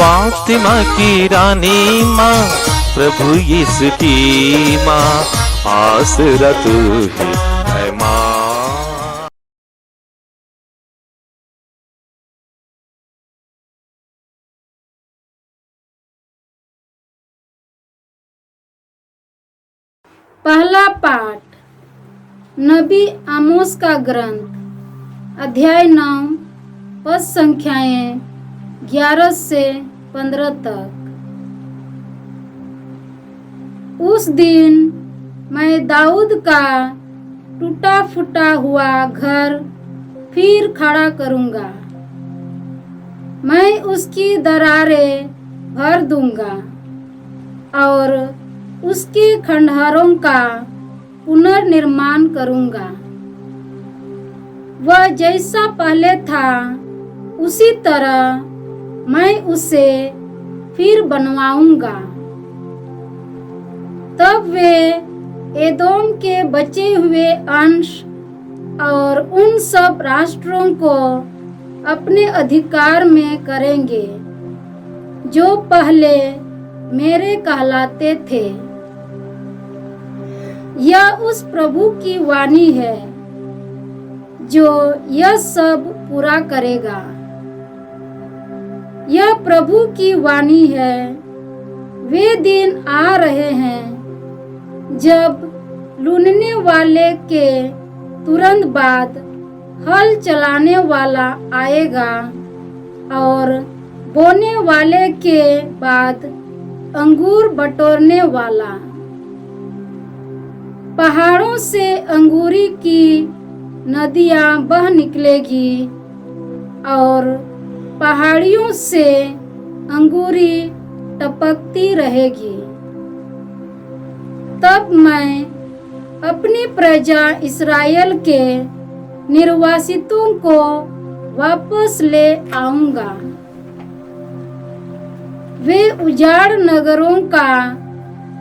फातिमा की रानी माँ, प्रभु यीशु की माँ, आसरा तू ही है माँ। पहला पाठ नबी आमोस का ग्रंथ, अध्याय 9, पद संख्याएं 11 से 15 तक। उस दिन मैं दाऊद का टूटा फूटा हुआ घर फिर खड़ा करूंगा, मैं उसकी दरारें भर दूंगा और उसके खंडहरों का पुनर्निर्माण करूंगा। वह जैसा पहले था उसी तरह मैं उसे फिर बनवाऊंगा। तब वे एदोम के बचे हुए अंश और उन सब राष्ट्रों को अपने अधिकार में करेंगे जो पहले मेरे कहलाते थे। यह उस प्रभु की वाणी है जो यह सब पूरा करेगा। यह प्रभु की वाणी है। वे दिन आ रहे हैं जब लूनने वाले के तुरंत बाद हल चलाने वाला आएगा और बोने वाले के बाद अंगूर बटोरने वाला। पहाड़ों से अंगूरी की नदियां बह निकलेगी और पहाड़ियों से अंगूरी टपकती रहेगी। तब मैं अपनी प्रजा इस्राएल के निर्वासितों को वापस ले आऊंगा। वे उजाड़ नगरों का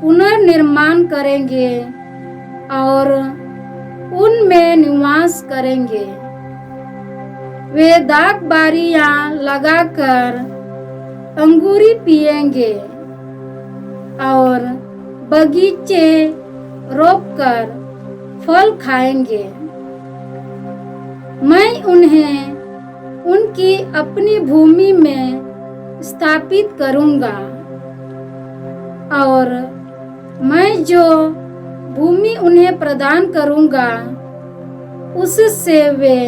पुनर्निर्माण करेंगे और उनमें निवास करेंगे। वे दाख बारियां लगाकर अंगूरी पिएंगे और बगीचे रोपकर फल खाएंगे। मैं उन्हें उनकी अपनी भूमि में स्थापित करूंगा और मैं जो भूमि उन्हें प्रदान करूंगा उससे वे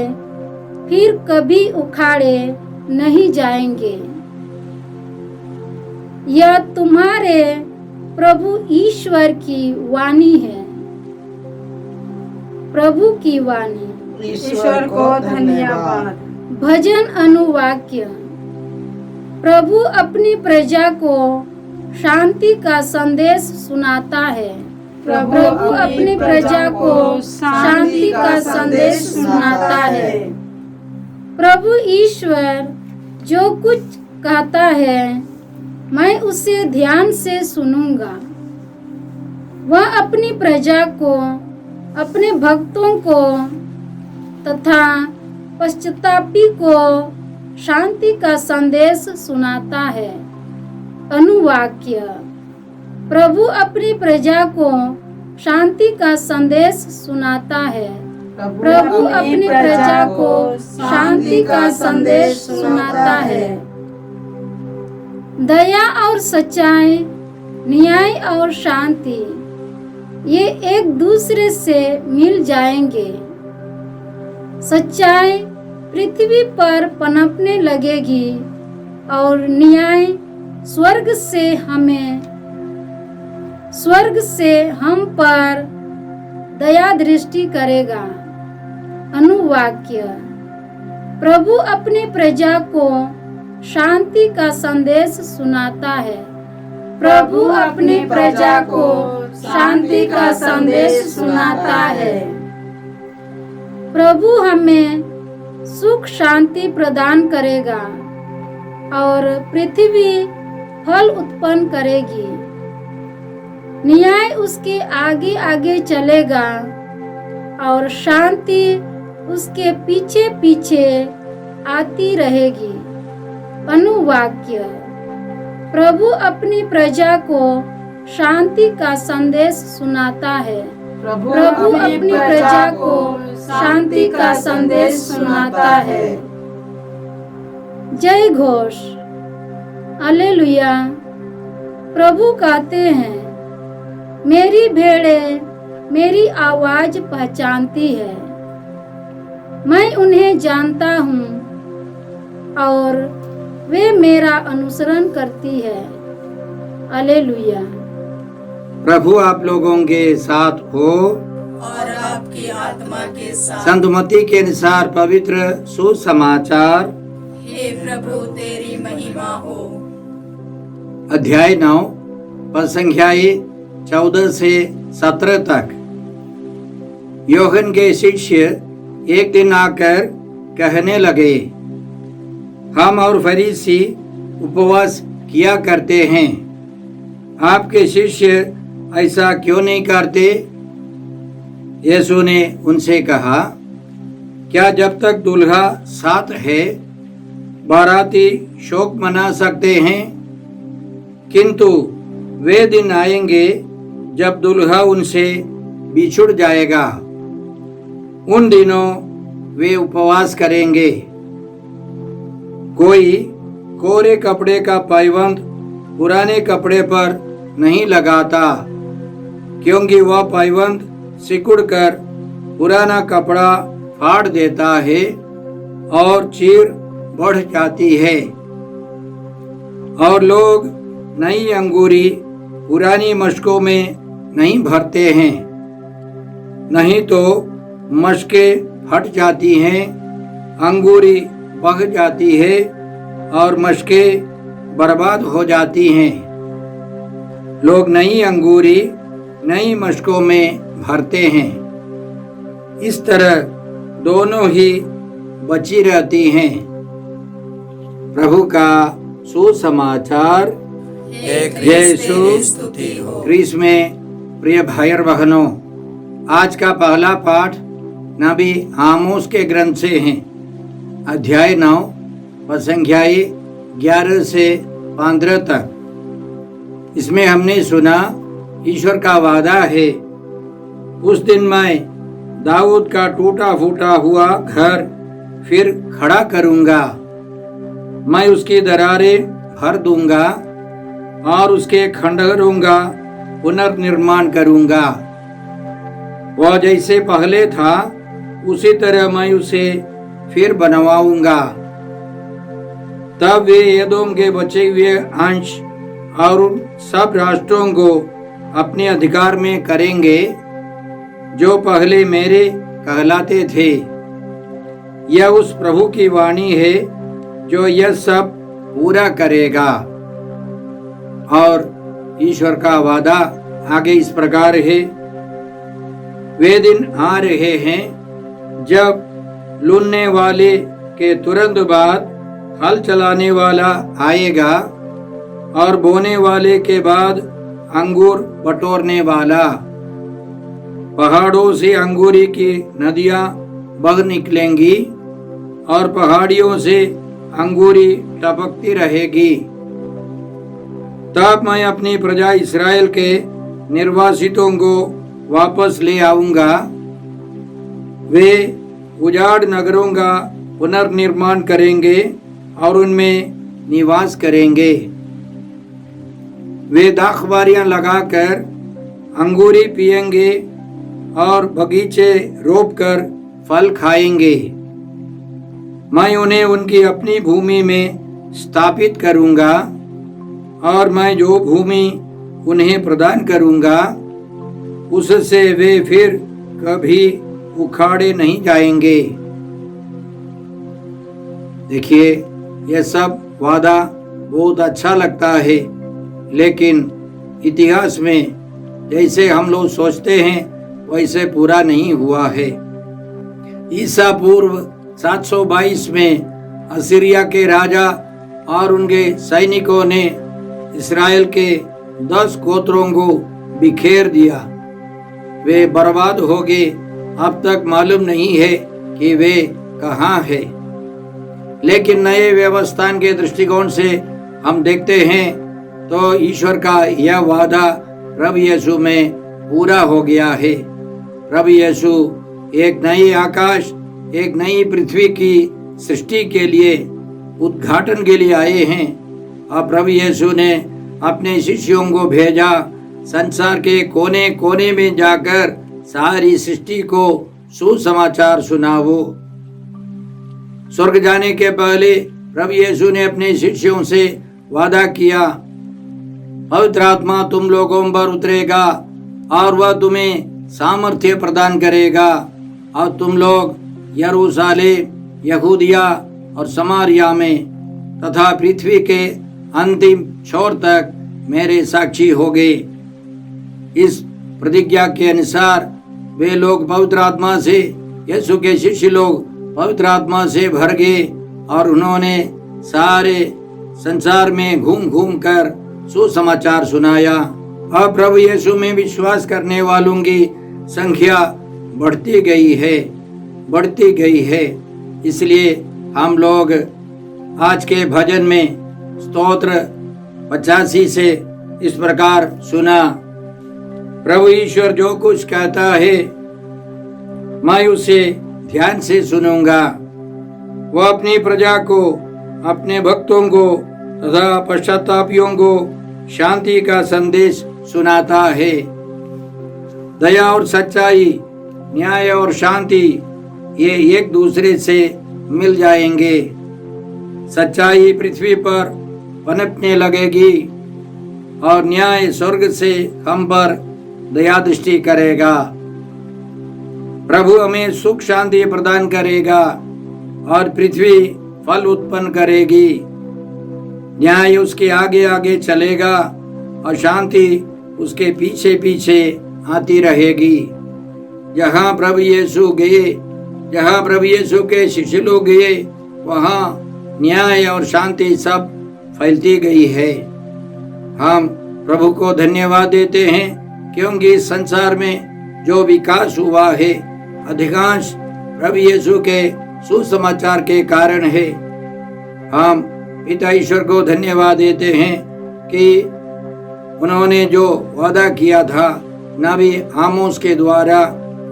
फिर कभी उखाड़े नहीं जाएंगे। यह तुम्हारे प्रभु ईश्वर की वाणी है। प्रभु की वाणी। ईश्वर को धन्यवाद। भजन अनुवाक्य। प्रभु अपनी प्रजा को शांति का संदेश सुनाता है। प्रभु अपनी प्रजा को शांति का संदेश सुनाता है। प्रभु ईश्वर जो कुछ कहता है मैं उसे ध्यान से सुनूंगा। वह अपनी प्रजा को, अपने भक्तों को तथा पश्चातापी को शांति का संदेश सुनाता है। अनुवाक्य। प्रभु अपनी प्रजा को शांति का संदेश सुनाता है। प्रभु अपनी प्रजा को शांति का संदेश सुनाता है। दया और सच्चाई, न्याय और शांति ये एक दूसरे से मिल जाएंगे। सच्चाई पृथ्वी पर पनपने लगेगी और न्याय स्वर्ग से हम पर दया दृष्टि करेगा। अनुवाक्य। प्रभु अपनी प्रजा को शांति का संदेश सुनाता है। प्रभु अपनी प्रजा को शांति का संदेश सुनाता है। प्रभु हमें सुख शांति प्रदान करेगा और पृथ्वी फल उत्पन्न करेगी। न्याय उसके आगे आगे चलेगा और शांति उसके पीछे पीछे आती रहेगी। अनुवाक्य। प्रभु अपनी प्रजा को शांति का संदेश सुनाता है। प्रभु अपनी प्रजा को शांति का संदेश सुनाता है। जय घोष, हालेलुया। प्रभु कहते हैं, मेरी भेड़ें मेरी आवाज पहचानती है, मैं उन्हें जानता हूँ और वे मेरा अनुसरण करती है। हालेलुया। प्रभु आप लोगों के साथ हो और आपकी आत्मा के साथ। संत मत्ती के अनुसार पवित्र सुसमाचार, हे प्रभु तेरी महिमा हो। अध्याय 9 पद संख्या 14 से 17 तक। यूहन्ना के शिष्य एक दिन आकर कहने लगे, हम और फरीसी उपवास किया करते हैं, आपके शिष्य ऐसा क्यों नहीं करते? यीशु ने उनसे कहा, क्या जब तक दुल्हा साथ है बाराती शोक मना सकते हैं? किंतु वे दिन आएंगे जब दुल्हा उनसे बिछुड़ जाएगा, उन दिनों वे उपवास करेंगे। कोई कोरे कपड़े का पायबंद पुराने कपड़े पर नहीं लगाता, क्योंकि वह पायबंद सिकुड़कर पुराना कपड़ा फाड़ देता है और चीर बढ़ जाती है। और लोग नई अंगूरी पुरानी मशकों में नहीं भरते हैं, नहीं तो मशकें फट जाती हैं, अंगूरी बह जाती है और मशकें बर्बाद हो जाती हैं। लोग नई अंगूरी नई मशकों में भरते हैं, इस तरह दोनों ही बची रहती हैं। प्रभु का सुसमाचार। यीशु क्रिस्त में प्रिय भाई और बहनों, आज का पहला पाठ नबी आमोस के ग्रंथ से है। अध्याय 9 पद संख्या 11 से 15 तक। इसमें हमने सुना ईश्वर का वादा है, उस दिन मैं दाऊद का टूटा फूटा हुआ घर फिर खड़ा करूंगा, मैं उसकी दरारें भर दूंगा और उसके खंडहरों का पुनर्निर्माण करूंगा। वह जैसे पहले था उसी तरह मैं उसे फिर बनवाऊंगा। तब वे एदोम के बचे हुए अंश और उन सब राष्ट्रों को अपने अधिकार में करेंगे जो पहले मेरे कहलाते थे। यह उस प्रभु की वाणी है जो यह सब पूरा करेगा। और ईश्वर का वादा आगे इस प्रकार है, वे दिन आ रहे हैं जब लूनने वाले के तुरंत बाद हल चलाने वाला आएगा और बोने वाले के बाद अंगूर बटोरने वाला। पहाड़ों से अंगूरी की नदियां बह निकलेंगी और पहाड़ियों से अंगूरी टपकती रहेगी। तब मैं अपनी प्रजा इस्राएल के निर्वासितों को वापस ले आऊंगा। वे उजाड़ नगरों का पुनर्निर्माण करेंगे और उनमें निवास करेंगे। वे दाखबारियां लगाकर अंगूरी पिएंगे और बगीचे रोपकर फल खाएंगे। मैं उन्हें उनकी अपनी भूमि में स्थापित करूंगा और मैं जो भूमि उन्हें प्रदान करूंगा उससे वे फिर कभी उखाड़े नहीं जाएंगे। देखिए, यह सब वादा बहुत अच्छा लगता है, लेकिन इतिहास में जैसे हम लोग सोचते हैं वैसे पूरा नहीं हुआ है। ईसा पूर्व 722 में असीरिया के राजा और उनके सैनिकों ने इस्राएल के 10 गोत्रों को बिखेर दिया। वे बर्बाद हो गए। अब तक मालूम नहीं है कि वे कहाँ हैं। लेकिन नए व्यवस्थान के दृष्टिकोण से हम देखते हैं तो ईश्वर का यह वादा प्रभु यीशु में पूरा हो गया है। प्रभु यीशु एक नई आकाश, एक नई पृथ्वी की सृष्टि के लिए, उद्घाटन के लिए आए हैं। और प्रभु यीशु ने अपने शिष्यों को भेजा, संसार के कोने कोने में जाकर सारी सृष्टि को सुसमाचार सुनाओ। स्वर्ग जाने के पहले प्रभु यीशु ने अपने शिष्यों से वादा किया, पवित्र आत्मा तुम लोगों पर उतरेगा और वह तुम्हें सामर्थ्य प्रदान करेगा और तुम लोग यरूशलेम, यहूदिया और समारिया में तथा पृथ्वी के अंतिम छोर तक मेरे साक्षी होंगे। इस प्रतिज्ञा के अनुसार वे लोग पवित्र आत्मा से, यीशु के शिष्य लोग पवित्र आत्मा से भर गए और उन्होंने सारे संसार में घूम घूम कर सुसमाचार सुनाया। अब प्रभु यीशु में विश्वास करने वालों की संख्या बढ़ती गई है। इसलिए हम लोग आज के भजन में स्तोत्र 85 से इस प्रकार सुना, प्रभु ईश्वर जो कुछ कहता है मैं उसे ध्यान से सुनूंगा। वह अपनी प्रजा को, अपने भक्तों को तथा पश्चातापियों को शांति का संदेश सुनाता है। दया और सच्चाई, न्याय और शांति ये एक दूसरे से मिल जाएंगे। सच्चाई पृथ्वी पर पनपने लगेगी और न्याय स्वर्ग से हम पर दया दृष्टि करेगा। प्रभु हमें सुख शांति प्रदान करेगा और पृथ्वी फल उत्पन्न करेगी। न्याय उसके आगे आगे चलेगा और शांति उसके पीछे पीछे आती रहेगी। जहाँ प्रभु यीशु गए, जहाँ प्रभु यीशु के शिष्य लोग गए, वहाँ न्याय और शांति सब फैलती गई है। हम प्रभु को धन्यवाद देते हैं क्योंकि इस संसार में जो विकास हुआ है अधिकांश प्रभु यीशु के सुसमाचार के कारण है। हम पिता ईश्वर को धन्यवाद देते हैं कि उन्होंने जो वादा किया था नबी आमोस के द्वारा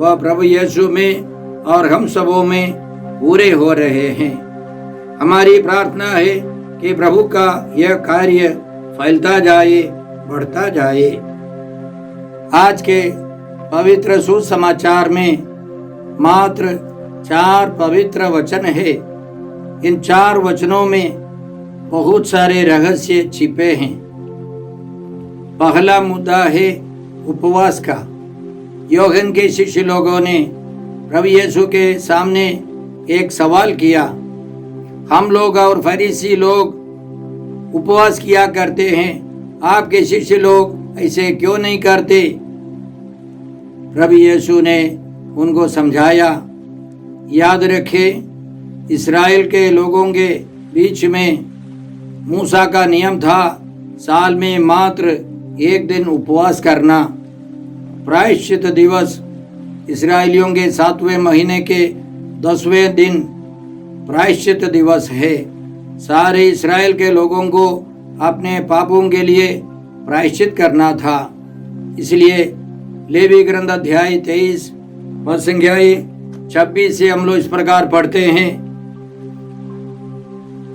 वह प्रभु यीशु में और हम सबों में पूरे हो रहे हैं। हमारी प्रार्थना है कि प्रभु का यह कार्य फैलता जाए, बढ़ता जाए। आज के पवित्र सुसमाचार में मात्र 4 पवित्र वचन है। इन 4 वचनों में बहुत सारे रहस्य छिपे हैं। पहला मुद्दा है उपवास का। यूहन्ना के शिष्य लोगों ने प्रभु यीशु के सामने एक सवाल किया, हम लोग और फरीसी लोग उपवास किया करते हैं, आपके शिष्य लोग ऐसे क्यों नहीं करते? प्रभु यीशु ने उनको समझाया, याद रखें इस्राएल के लोगों के बीच में मूसा का नियम था साल में मात्र 1 दिन उपवास करना। प्रायश्चित दिवस इस्राएलियों के 7वें महीने के 10वें दिन प्रायश्चित दिवस है। सारे इस्राएल के लोगों को अपने पापों के लिए प्रायश्चित करना था। इसलिए लेवी ग्रंथ अध्याय 23 पद संख्या 26 से हम लोग इस प्रकार पढ़ते हैं,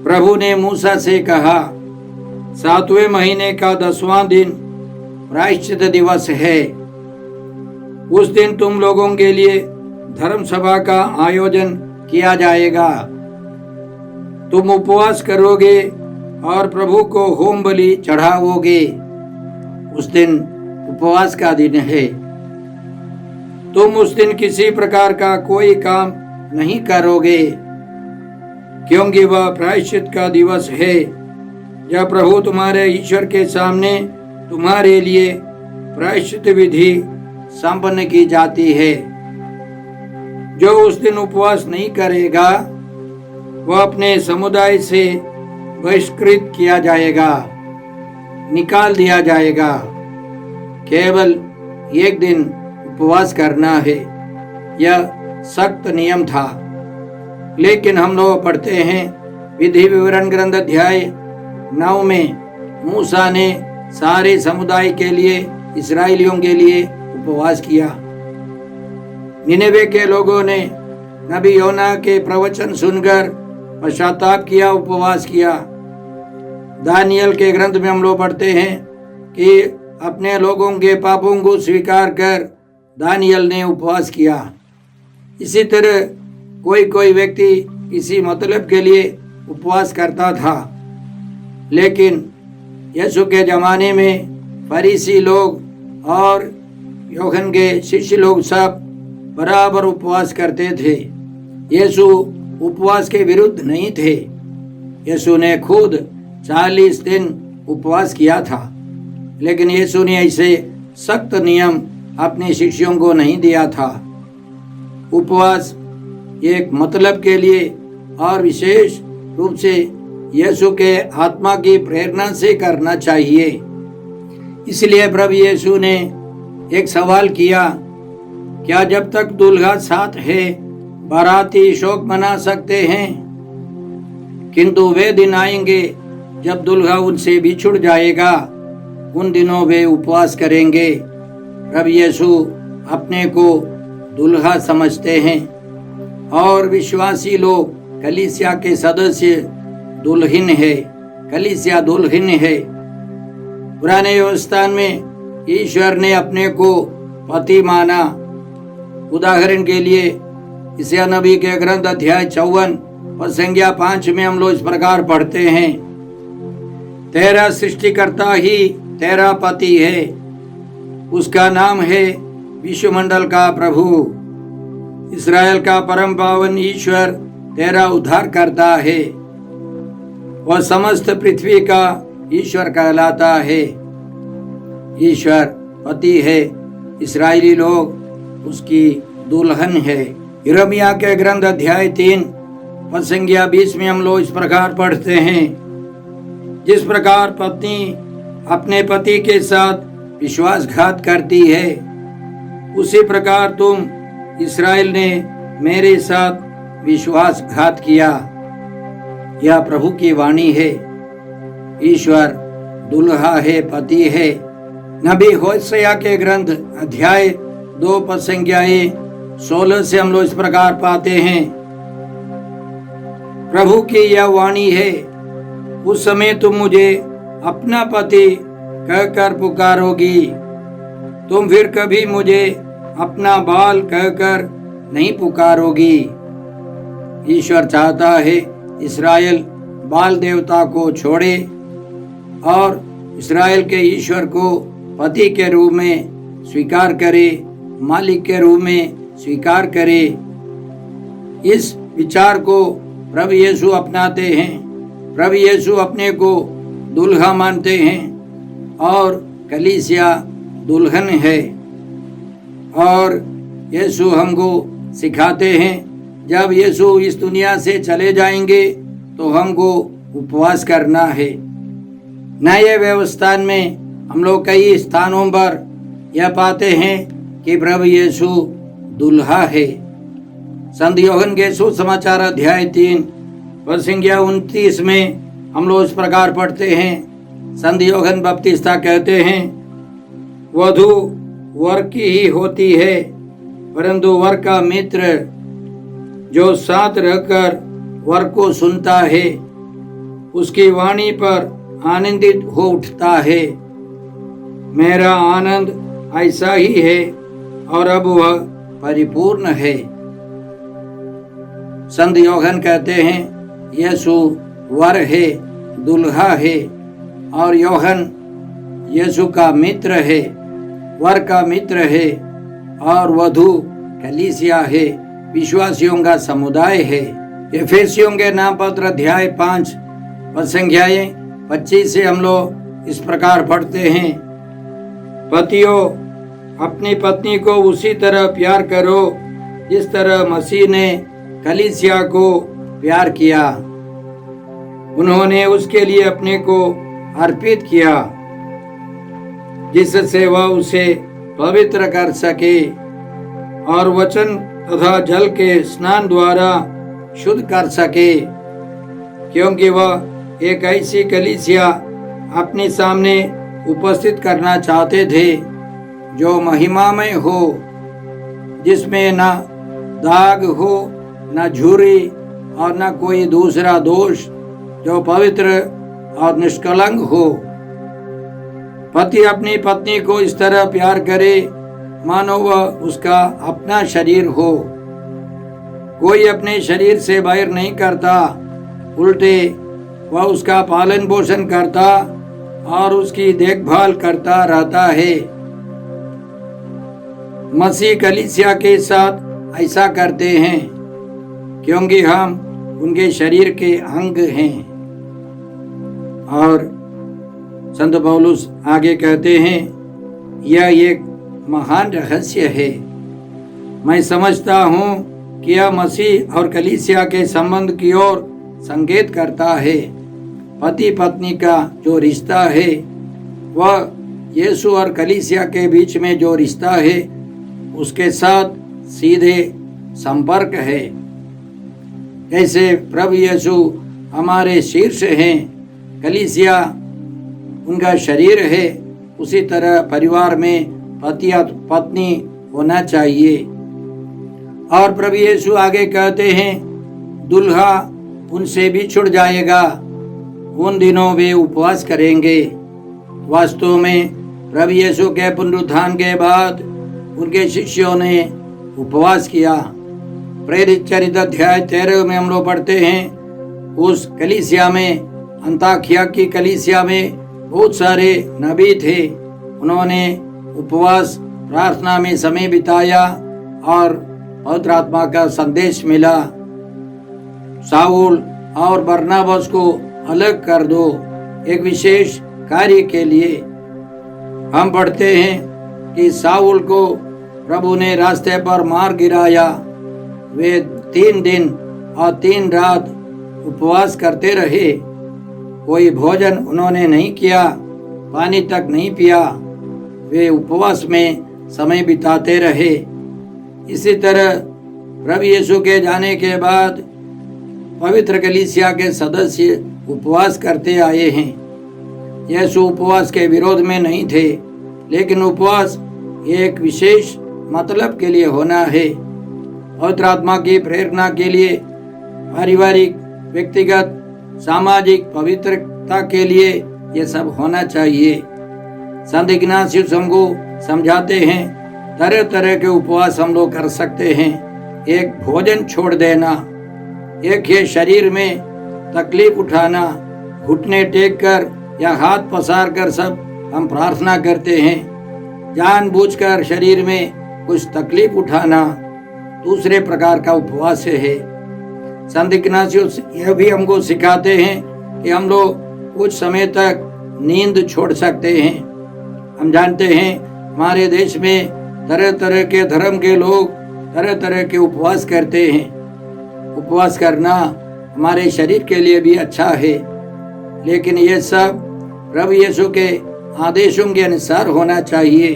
प्रभु ने मूसा से कहा, 7वें महीने का 10वां दिन प्रायश्चित दिवस है। उस दिन तुम लोगों के लिए धर्म सभा का आयोजन किया जाएगा। तुम उपवास करोगे और प्रभु को होम बलि चढ़ाओगे। उस दिन उपवास का दिन है। तुम उस दिन किसी प्रकार का कोई काम नहीं करोगे, क्योंकि वह प्रायश्चित का दिवस है जब प्रभु तुम्हारे ईश्वर के सामने तुम्हारे लिए प्रायश्चित विधि संपन्न की जाती है। जो उस दिन उपवास नहीं करेगा वह अपने समुदाय से बहिष्कृत किया जाएगा, निकाल दिया जाएगा। केवल 1 दिन उपवास करना है, यह सख्त नियम था। लेकिन हम लोग पढ़ते हैं विधि विवरण ग्रंथ अध्याय 9 में मूसा ने सारे समुदाय के लिए, इस्राएलियों के लिए उपवास किया। निनेवे के लोगों ने नबी योना के प्रवचन सुनकर पश्चाताप किया, उपवास किया। दानियल के ग्रंथ में हम लोग पढ़ते हैं कि अपने लोगों के पापों को स्वीकार कर दानियल ने उपवास किया। इसी तरह कोई कोई व्यक्ति किसी मतलब के लिए उपवास करता था, लेकिन यीशु के ज़माने में फरीसी लोग और यूहन्ना के शिष्य लोग सब बराबर उपवास करते थे। यीशु उपवास के विरुद्ध नहीं थे। यीशु ने खुद 40 दिन उपवास किया था, लेकिन यीशु ने ऐसे सख्त नियम अपने शिष्यों को नहीं दिया था। उपवास एक मतलब के लिए और विशेष रूप से यीशु के आत्मा की प्रेरणा से करना चाहिए। इसलिए प्रभु यीशु ने एक सवाल किया, क्या जब तक दूल्हा साथ है बाराती शोक मना सकते हैं? किंतु वे दिन आएंगे जब दूल्हा उनसे बिछुड़ जाएगा, उन दिनों वे उपवास करेंगे। प्रभु यीशु अपने को दूल्हा समझते हैं और विश्वासी लोग, कलीसिया के सदस्य दुल्हन है, कलीसिया दुल्हन है। पुराने व्यवस्था में ईश्वर ने अपने को पति माना। उदाहरण के लिए यशायाह नबी के ग्रंथ अध्याय 54 और संज्ञा 5 में हम लोग इस प्रकार पढ़ते हैं, तेरा सृष्टिकर्ता ही तेरा पति है, उसका नाम है विश्वमंडल का प्रभु, इस्राएल का परम पावन ईश्वर तेरा उद्धार करता है, वह समस्त पृथ्वी का ईश्वर कहलाता है। ईश्वर पति है, इस्राएली लोग उसकी दुल्हन है। यिर्मयाह के ग्रंथ अध्याय 3 और संज्ञा 20 में हम लोग इस प्रकार पढ़ते हैं, जिस प्रकार पत्नी अपने पति के साथ विश्वासघात करती है, उसी प्रकार तुम इस्राएल ने मेरे साथ विश्वासघात किया। यह प्रभु की वाणी है। ईश्वर दुल्हा है, पति है। नबी होशैया के ग्रंथ अध्याय 2 पद संज्ञाएं 16 से हम लोग इस प्रकार पाते हैं, प्रभु की यह वाणी है, उस समय तुम मुझे अपना पति कहकर पुकारोगी, तुम फिर कभी मुझे अपना बाल कहकर नहीं पुकारोगी। ईश्वर चाहता है इस्राएल बाल देवता को छोड़े और इस्राएल के ईश्वर को पति के रूप में स्वीकार करे, मालिक के रूप में स्वीकार करे। इस विचार को प्रभु यीशु अपनाते हैं। प्रभु यीशु अपने को दुल्हा मानते हैं और कलीसिया दुल्हन है। और यीशु हमको सिखाते हैं, जब यीशु इस दुनिया से चले जाएंगे तो हमको उपवास करना है। नए व्यवस्था में हम लोग कई स्थानों पर यह पाते हैं कि प्रभु यीशु दुल्हा है। संत यूहन्ना के सुसमाचार अध्याय 3 और संज्ञा 29 में हम लोग इस प्रकार पढ़ते हैं, संत यूहन्ना बपतिस्ता कहते हैं, वधू वर की ही होती है, परंतु वर का मित्र जो साथ रहकर वर को सुनता है, उसकी वाणी पर आनंदित हो उठता है। मेरा आनंद ऐसा ही है और अब वह परिपूर्ण है। संत यूहन्ना कहते हैं, यीशु वर है, दुल्हा है, और यूहन्ना यीशु का मित्र है, वर का मित्र है, और वधू कलीसिया है, विश्वासियों का समुदाय है। एफेसियों के नाम पत्र अध्याय 5 और संज्ञाएं 25 से हम लोग इस प्रकार पढ़ते हैं, पतियों अपनी पत्नी को उसी तरह प्यार करो जिस तरह मसीह ने कलीसिया को प्यार किया, उन्होंने उसके लिए अपने को अर्पित किया, जिससे वह उसे पवित्र कर सके और वचन तथा जल के स्नान द्वारा शुद्ध कर सके, क्योंकि वह एक ऐसी कलीसिया अपने सामने उपस्थित करना चाहते थे, जो महिमामय हो, जिसमें न दाग हो, न झुर्री और न कोई दूसरा दोष, जो पवित्र और निष्कलंक हो। पति अपनी पत्नी को इस तरह प्यार करे मानो वह उसका अपना शरीर हो। कोई अपने शरीर से बैर नहीं करता, उल्टे वह उसका पालन पोषण करता और उसकी देखभाल करता रहता है। मसीह कलीसिया के साथ ऐसा करते हैं, क्योंकि हम उनके शरीर के अंग हैं। और संत पौलुस आगे कहते हैं, यह एक महान रहस्य है। मैं समझता हूँ कि यह मसीह और कलीसिया के संबंध की ओर संकेत करता है। पति पत्नी का जो रिश्ता है वह यीशु और कलीसिया के बीच में जो रिश्ता है उसके साथ सीधे संपर्क है। जैसे प्रभु यीशु हमारे शीर्ष हैं, कलीसिया उनका शरीर है, उसी तरह परिवार में पति और पत्नी होना चाहिए। और प्रभु यीशु आगे कहते हैं, दुल्हा उनसे भी छुट जाएगा, उन दिनों वे उपवास करेंगे। वास्तव में प्रभु यीशु के पुनरुत्थान के बाद उनके शिष्यों ने उपवास किया। प्रेरित चरित्र अध्याय 13 में हम लोग पढ़ते हैं, उस कलीसिया में, अंताकिया की कलीसिया में बहुत सारे नबी थे। उन्होंने उपवास प्रार्थना में समय बिताया और पवित्र आत्मा का संदेश मिला। शाऊल और बरनबास को अलग कर दो एक विशेष कार्य के लिए। हम पढ़ते हैं कि शाऊल को प्रभु ने रास्ते पर मार गिराया। वे 3 दिन और 3 रात उपवास करते रहे। कोई भोजन उन्होंने नहीं किया, पानी तक नहीं पिया। वे उपवास में समय बिताते रहे। इसी तरह प्रभु यीशु के जाने के बाद पवित्र कलीसिया के सदस्य उपवास करते आए हैं। यीशु उपवास के विरोध में नहीं थे, लेकिन उपवास एक विशेष मतलब के लिए होना है। पवित्र आत्मा की प्रेरणा के लिए, पारिवारिक, व्यक्तिगत, सामाजिक पवित्रता के लिए ये सब होना चाहिए। संत इग्नासियस हमको समझाते हैं, तरह तरह के उपवास हम लोग कर सकते हैं। एक भोजन छोड़ देना, एक है शरीर में तकलीफ उठाना, घुटने टेक कर या हाथ पसार कर सब हम प्रार्थना करते हैं। जानबूझकर शरीर में कुछ तकलीफ उठाना दूसरे प्रकार का उपवास है। संत इग्नासियस यह भी हमको सिखाते हैं कि हम लोग कुछ समय तक नींद छोड़ सकते हैं। हम जानते हैं हमारे देश में तरह तरह के धर्म के लोग तरह तरह के उपवास करते हैं। उपवास करना हमारे शरीर के लिए भी अच्छा है, लेकिन ये सब प्रभु यीशु के आदेशों के अनुसार होना चाहिए।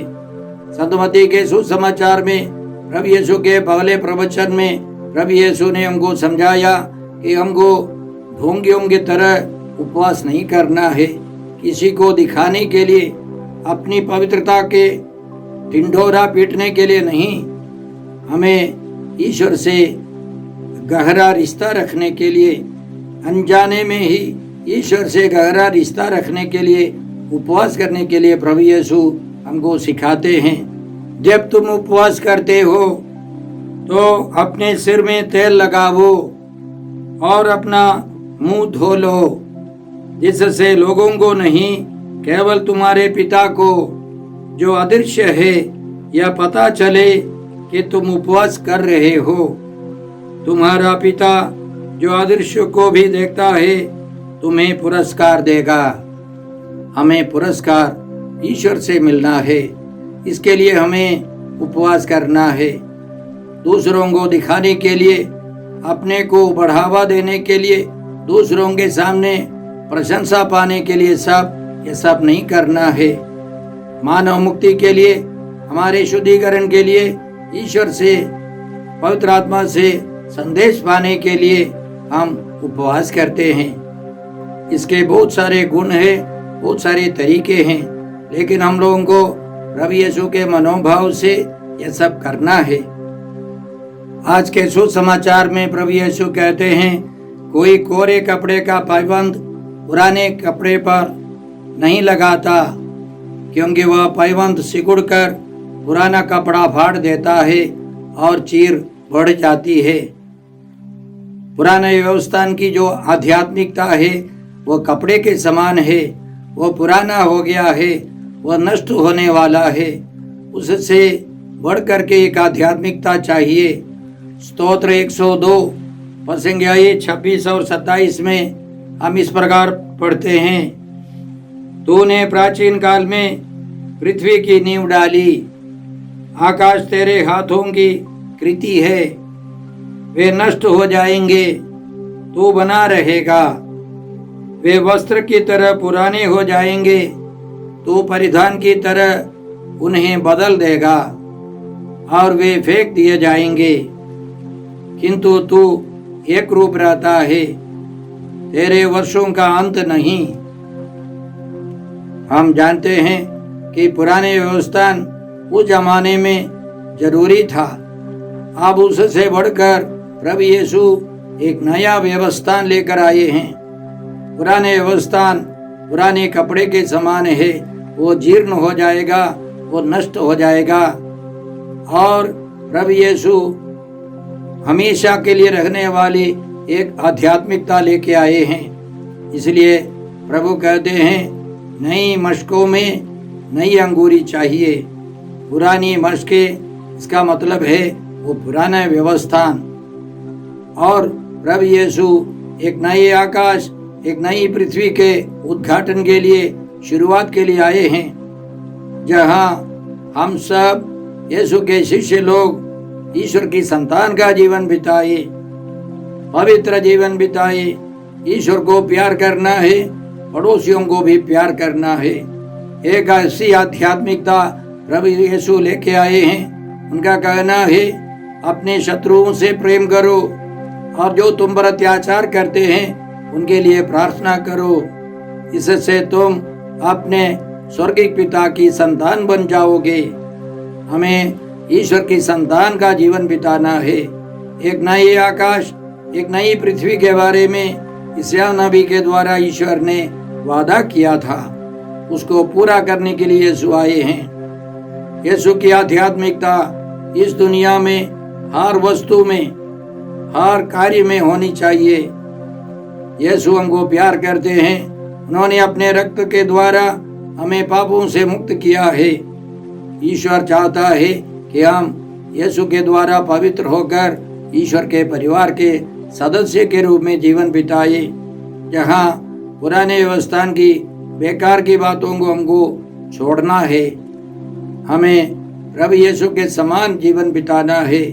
संत मत्ती के सुसमाचार में प्रभु यीशु के पहले प्रवचन में प्रभु यीशु ने हमको समझाया कि हमको ढोंगियों की तरह उपवास नहीं करना है। किसी को दिखाने के लिए, अपनी पवित्रता के ढिंढोरा पीटने के लिए नहीं, हमें ईश्वर से गहरा रिश्ता रखने के लिए, अनजाने में ही ईश्वर से गहरा रिश्ता रखने के लिए उपवास करने के लिए प्रभु यीशु हमको सिखाते हैं। जब तुम उपवास करते हो तो अपने सिर में तेल लगाओ और अपना मुंह धो लो, जिससे लोगों को नहीं, केवल तुम्हारे पिता को जो अदृश्य है यह पता चले कि तुम उपवास कर रहे हो। तुम्हारा पिता जो अदृश्य को भी देखता है तुम्हें पुरस्कार देगा। हमें पुरस्कार ईश्वर से मिलना है, इसके लिए हमें उपवास करना है। दूसरों को दिखाने के लिए, अपने को बढ़ावा देने के लिए, दूसरों के सामने प्रशंसा पाने के लिए ये सब नहीं करना है। मानव मुक्ति के लिए, हमारे शुद्धिकरण के लिए, ईश्वर से, पवित्र आत्मा से संदेश पाने के लिए हम उपवास करते हैं। इसके बहुत सारे गुण हैं, बहुत सारे तरीके हैं। लेकिन हम लोगों को प्रभु यीशु के मनोभाव से यह सब करना है। आज के सुसमाचार में प्रभु यीशु कहते हैं, कोई कोरे कपड़े का पायबंद पुराने कपड़े पर नहीं लगाता, क्योंकि वह पायबंद सिकुड़कर पुराना कपड़ा फाड़ देता है और चीर बढ़ जाती है। पुराने व्यवस्थान की जो आध्यात्मिकता है वो कपड़े के समान है, वो पुराना हो गया है, वह नष्ट होने वाला है। उससे बढ़कर के एक आध्यात्मिकता चाहिए। स्तोत्र 102 प्रसंग 26 और 27 में हम इस प्रकार पढ़ते हैं, तूने प्राचीन काल में पृथ्वी की नींव डाली, आकाश तेरे हाथों की कृति है, वे नष्ट हो जाएंगे, तू बना रहेगा। वे वस्त्र की तरह पुराने हो जाएंगे, तू परिधान की तरह उन्हें बदल देगा और वे फेंक दिए जाएंगे, किंतु तू एक रूप रहता है, तेरे वर्षों का अंत नहीं। हम जानते हैं कि पुराने व्यवस्थान उस जमाने में जरूरी था। अब उससे बढ़कर प्रभु यीशु एक नया व्यवस्थान लेकर आए हैं। पुराने व्यवस्थान पुराने कपड़े के समान है, वो जीर्ण हो जाएगा, वो नष्ट हो जाएगा। और प्रभु यीशु हमेशा के लिए रहने वाली एक आध्यात्मिकता लेके आए हैं। इसलिए प्रभु कहते हैं, नई मशकों में नई अंगूरी चाहिए। पुरानी मशकें, इसका मतलब है वो पुराना व्यवस्थान। और प्रभु यीशु एक नए आकाश, एक नई पृथ्वी के उद्घाटन के लिए, शुरुआत के लिए आए हैं, जहां हम सब यीशु के शिष्य लोग ईश्वर की संतान का जीवन बिताए, पवित्र जीवन बिताए। ईश्वर को प्यार करना है, पड़ोसियों को भी प्यार करना है। एक ऐसी आध्यात्मिकता प्रभु यीशु लेके आए हैं। उनका कहना है, अपने शत्रुओं से प्रेम करो और जो तुम पर अत्याचार करते हैं उनके लिए प्रार्थना करो। इससे तुम अपने स्वर्गीय पिता की संतान बन जाओगे। हमें ईश्वर की संतान का जीवन बिताना है। एक नए आकाश, एक नई पृथ्वी के बारे में यशायाह नबी के द्वारा ईश्वर ने वादा किया था, उसको पूरा करने के लिए यीशु आए हैं। यीशु की आध्यात्मिकता इस दुनिया में हर वस्तु में, हर कार्य में होनी चाहिए। यीशु हमको प्यार करते हैं। उन्होंने अपने रक्त के द्वारा हमें पापों से मुक्त किया है। ईश्वर चाहता है कि हम यीशु के द्वारा पवित्र होकर ईश्वर के परिवार के सदस्य के रूप में जीवन बिताए, जहाँ पुराने व्यवस्थान की बेकार की बातों को हमको छोड़ना है। हमें प्रभु यीशु के समान जीवन बिताना है।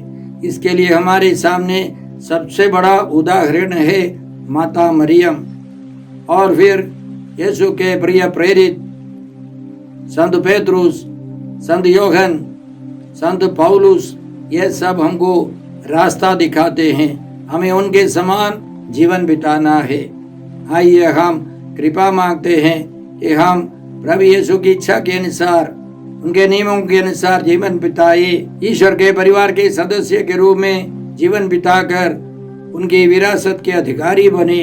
इसके लिए हमारे सामने सबसे बड़ा उदाहरण है माता मरियम, और फिर यीशु के प्रिय प्रेरित संत पेत्रुस, संत योहन, संत पौलुस, ये सब हमको रास्ता दिखाते हैं। हमें उनके समान जीवन बिताना है। आइए हम कृपा मांगते हैं कि हम प्रभु यीशु की इच्छा के अनुसार, उनके नियमों के अनुसार जीवन बिताए, ईश्वर के परिवार के सदस्य के रूप में जीवन बिताकर उनकी विरासत के अधिकारी बने।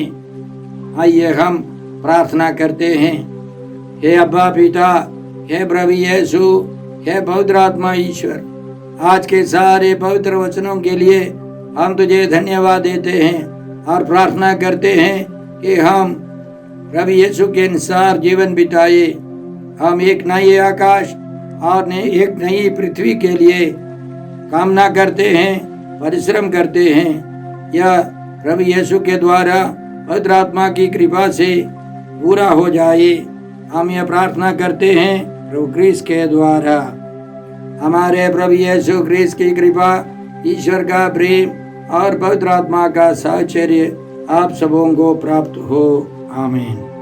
आइए हम प्रार्थना करते हैं। हे अब्बा पिता, हे प्रभु यीशु, हे पवित्र आत्मा ईश्वर, आज के सारे पवित्र वचनों के लिए हम तुझे धन्यवाद देते हैं और प्रार्थना करते हैं कि हम प्रभु यीशु के अनुसार जीवन बिताए। हम एक नए आकाश और एक नई पृथ्वी के लिए कामना करते हैं, परिश्रम करते हैं। यह प्रभु यीशु के द्वारा पवित्र आत्मा की कृपा से पूरा हो जाए। हम यह प्रार्थना करते हैं प्रभु क्रिस्त के द्वारा। हमारे प्रभु यीशु क्रिस्त की कृपा, ईश्वर का प्रेम और पवित्र आत्मा का साहचर्य आप सबों को प्राप्त हो। आमीन।